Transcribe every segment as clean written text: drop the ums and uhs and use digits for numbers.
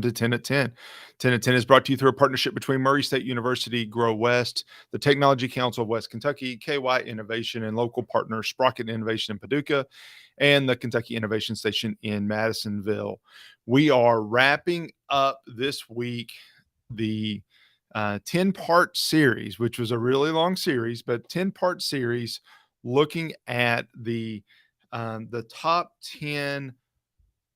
To 10 at 10. 10 at 10 is brought to you through a partnership between Murray State University, Grow West, the Technology Council of West Kentucky, KY Innovation, and local partner Sprocket Innovation in Paducah, and the Kentucky Innovation Station in Madisonville. We are wrapping up this week the 10-part series, which was a really long series, but 10-part series looking at the top 10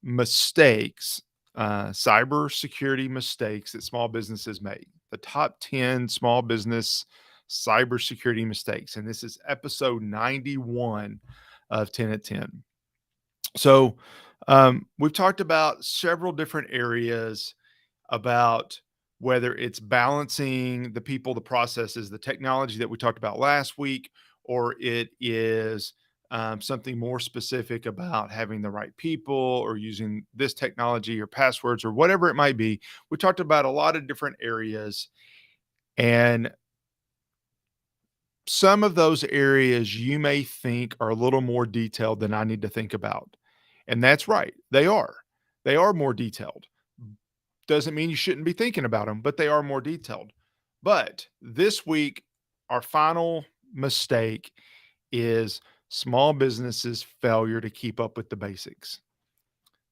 mistakes, cybersecurity mistakes that small businesses make. The top 10 small business cybersecurity mistakes. And this is episode 91 of 10 at 10. So we've talked about several different areas about whether it's balancing the people, the processes, the technology that we talked about last week, or it is something more specific about having the right people or using this technology or passwords or whatever it might be. We talked about a lot of different areas, and some of those areas you may think are a little more detailed than I need to think about. And that's right. They are. They are more detailed. Doesn't mean you shouldn't be thinking about them, but they are more detailed. But this week, our final mistake is small businesses' failure to keep up with the basics.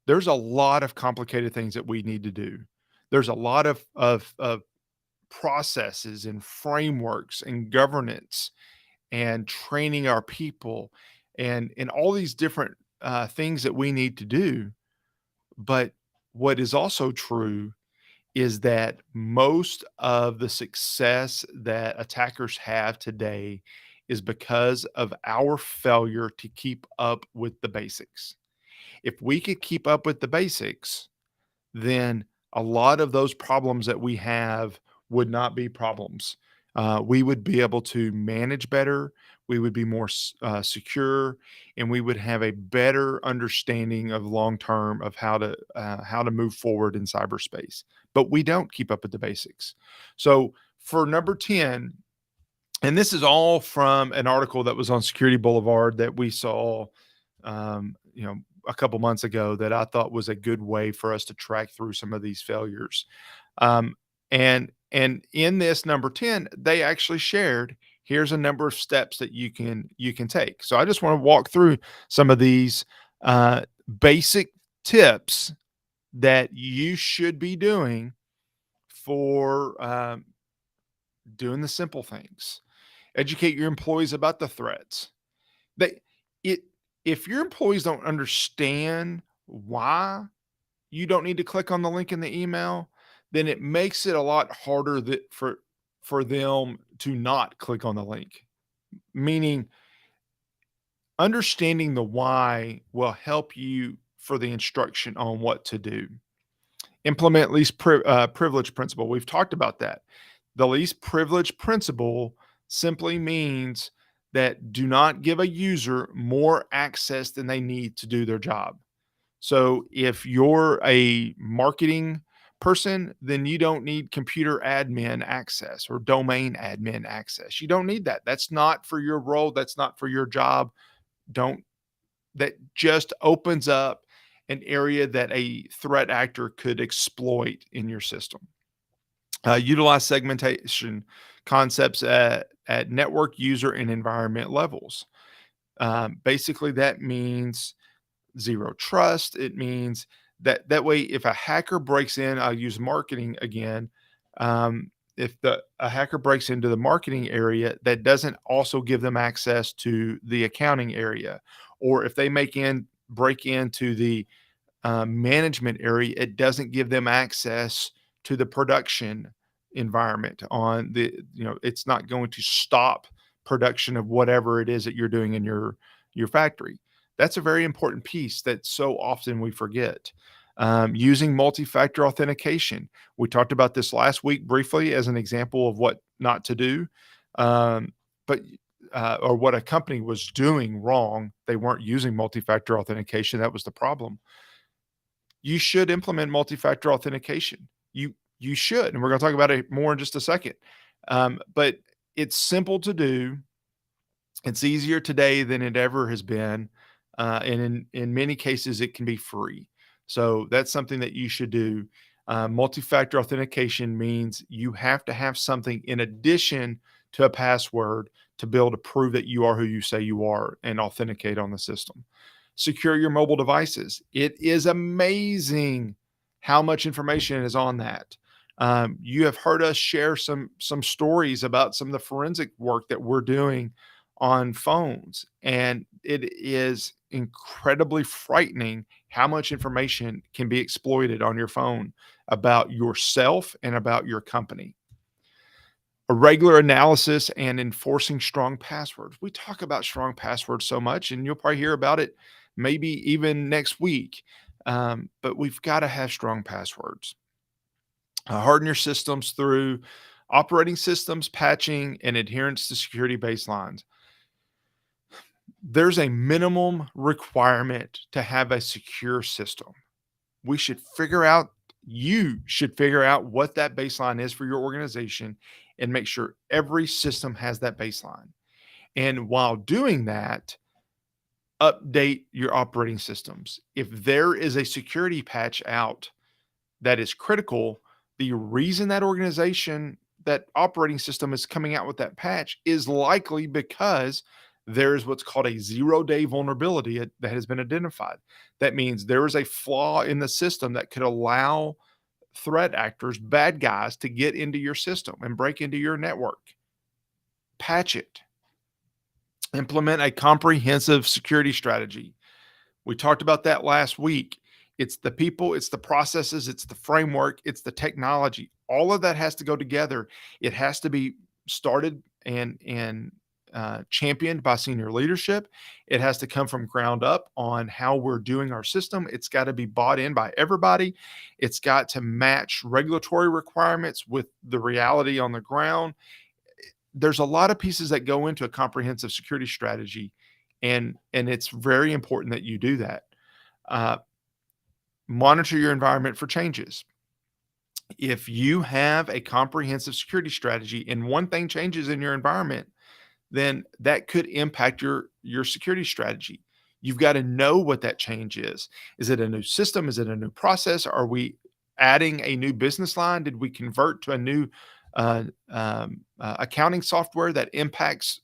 There's a lot of complicated things that we need to do. There's a lot of processes and frameworks and governance and training our people and all these different things that we need to do. But what is also true is that most of the success that attackers have today is because of our failure to keep up with the basics. If we could keep up with the basics, then a lot of those problems that we have would not be problems. We would be able to manage better. We would be more secure, and we would have a better understanding of long term of how to move forward in cyberspace. But we don't keep up with the basics. So for number 10, and this is all from an article that was on Security Boulevard that we saw, you know, a couple months ago that I thought was a good way for us to track through some of these failures. Um, and in this number 10, they actually shared here's a number of steps that you can take. So I just want to walk through some of these basic tips that you should be doing for doing the simple things. Educate your employees about the threats. They it If your employees don't understand why you don't need to click on the link in the email, then it makes it a lot harder for them to not click on the link. Meaning understanding the why will help you for the instruction on what to do. Implement privilege principle. We've talked about that. The least privilege principle simply means that do not give a user more access than they need to do their job. So if you're a marketing person, then you don't need computer admin access or domain admin access. You don't need that. That's not for your role. That's not for your job. Don't That just opens up an area that a threat actor could exploit in your system. Utilize segmentation concepts at network, user, and environment levels. Basically, that means zero trust. It means that way, if a hacker breaks in, I'll use marketing again. If a hacker breaks into the marketing area, that doesn't also give them access to the accounting area, or if they break into the management area, it doesn't give them access to the production environment on it's not going to stop production of whatever it is that you're doing in your factory. That's a very important piece that so often we forget. Using multi-factor authentication. We talked about this last week briefly as an example of what not to do, but or what a company was doing wrong. They weren't using multi-factor authentication. That was the problem. You should implement multi-factor authentication. You should, and we're going to talk about it more in just a second. But it's simple to do. It's easier today than it ever has been, and in many cases, it can be free. So that's something that you should do. Multi-factor authentication means you have to have something in addition to a password to be able to prove that you are who you say you are and authenticate on the system. Secure your mobile devices. It is amazing how much information is on that. You have heard us share some stories about some of the forensic work that we're doing on phones, and it is incredibly frightening how much information can be exploited on your phone about yourself and about your company. A regular analysis and enforcing strong passwords. We talk about strong passwords so much, and you'll probably hear about it maybe even next week. But we've got to have strong passwords. Harden your systems through operating systems, patching, and adherence to security baselines. There's a minimum requirement to have a secure system. We should figure out, you should figure out what that baseline is for your organization and make sure every system has that baseline. And while doing that, update your operating systems. If there is a security patch out that is critical, the reason that organization, that operating system is coming out with that patch is likely because there is what's called a 0-day vulnerability that has been identified. That means there is a flaw in the system that could allow threat actors, bad guys, to get into your system and break into your network. Patch it. Implement a comprehensive security strategy. We talked about that last week. It's the people, it's the processes, it's the framework, it's the technology. All of that has to go together. It has to be started and championed by senior leadership. It has to come from ground up on how we're doing our system. It's got to be bought in by everybody. It's got to match regulatory requirements with the reality on the ground. There's a lot of pieces that go into a comprehensive security strategy, and it's very important that you do that. Monitor your environment for changes. If you have a comprehensive security strategy and one thing changes in your environment, then that could impact your security strategy. You've got to know what that change is. Is it a new system? Is it a new process? Are we adding a new business line? Did we convert to a new accounting software that impacts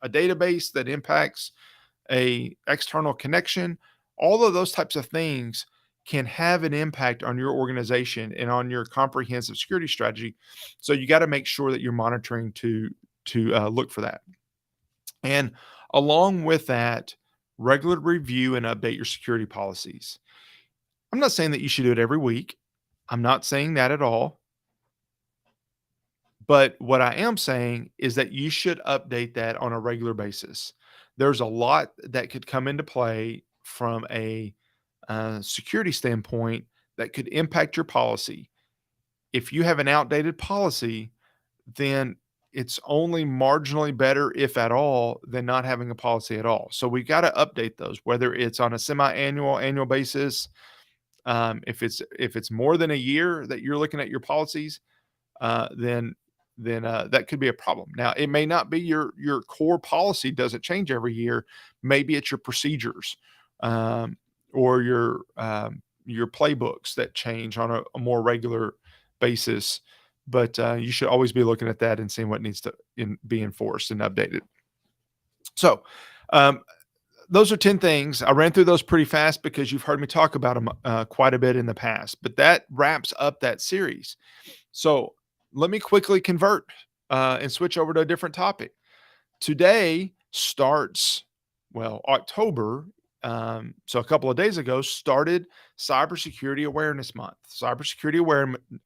a database, that impacts a external connection? All of those types of things can have an impact on your organization and on your comprehensive security strategy. So you got to make sure that you're monitoring to look for that. And along with that, regular review and update your security policies. I'm not saying that you should do it every week. I'm not saying that at all. But what I am saying is that you should update that on a regular basis. There's a lot that could come into play from a security standpoint that could impact your policy. If you have an outdated policy, then it's only marginally better, if at all, than not having a policy at all. So we've got to update those, whether it's on a semi-annual, annual basis. If it's more than a year that you're looking at your policies, then that could be a problem. Now, it may not be your core policy doesn't change every year. Maybe it's your procedures, or your playbooks that change on a more regular basis. But you should always be looking at that and seeing what needs to be enforced and updated. So, those are 10 things. I ran through those pretty fast because you've heard me talk about them quite a bit in the past. But that wraps up that series. So let me quickly convert and switch over to a different topic. Today starts, well, October. So a couple of days ago started Cybersecurity Awareness Month.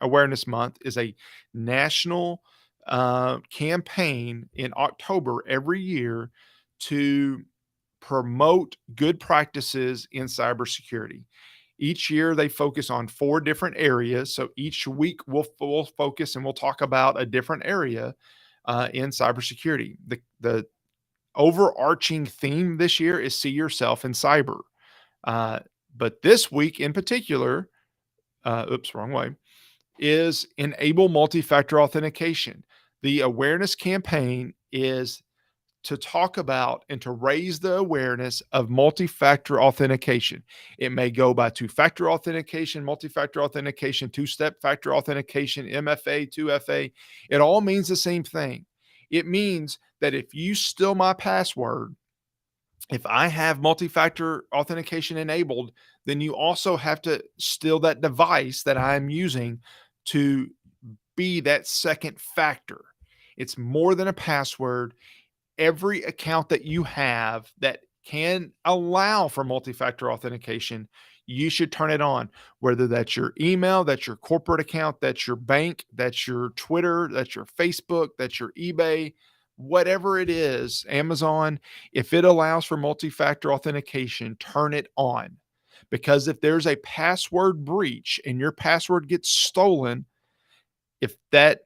Awareness Month is a national campaign in October every year to promote good practices in cybersecurity. Each year they focus on 4 different areas. So each week we'll focus and we'll talk about a different area in cybersecurity. The overarching theme this year is see yourself in cyber. But this week in particular, wrong way, is enable multi-factor authentication. The awareness campaign is to talk about and to raise the awareness of multi-factor authentication. It may go by two-factor authentication, multi-factor authentication, two-step factor authentication, MFA, 2FA. It all means the same thing. It means that if you steal my password, if I have multi-factor authentication enabled, then you also have to steal that device that I'm using to be that second factor. It's more than a password. Every account that you have that can allow for multi-factor authentication, you should turn it on. Whether that's your email, that's your corporate account, that's your bank, that's your Twitter, that's your Facebook, that's your eBay, whatever it is, Amazon, if it allows for multi-factor authentication, turn it on. Because if there's a password breach and your password gets stolen, if that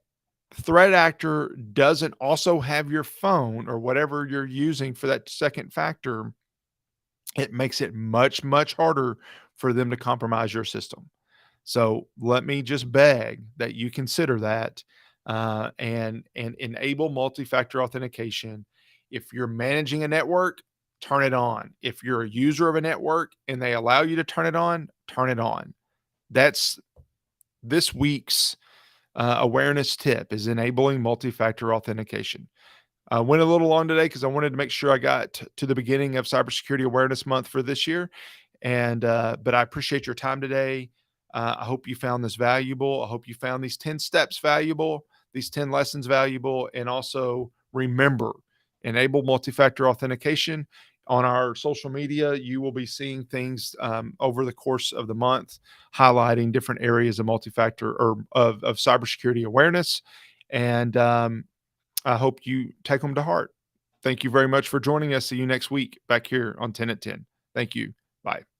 threat actor doesn't also have your phone or whatever you're using for that second factor, it makes it much, much harder for them to compromise your system. So let me just beg that you consider that and enable multi-factor authentication. If you're managing a network, turn it on. If you're a user of a network and they allow you to turn it on, turn it on. That's this week's awareness tip is enabling multi-factor authentication. I went a little long today because I wanted to make sure I got to the beginning of Cybersecurity Awareness Month for this year. And but I appreciate your time today. I hope you found this valuable. I hope you found these 10 steps valuable, these 10 lessons valuable, and also remember, enable multi-factor authentication. On our social media, you will be seeing things over the course of the month highlighting different areas of multi-factor or of cybersecurity awareness. And I hope you take them to heart. Thank you very much for joining us. See you next week back here on 10 at 10. Thank you. Bye.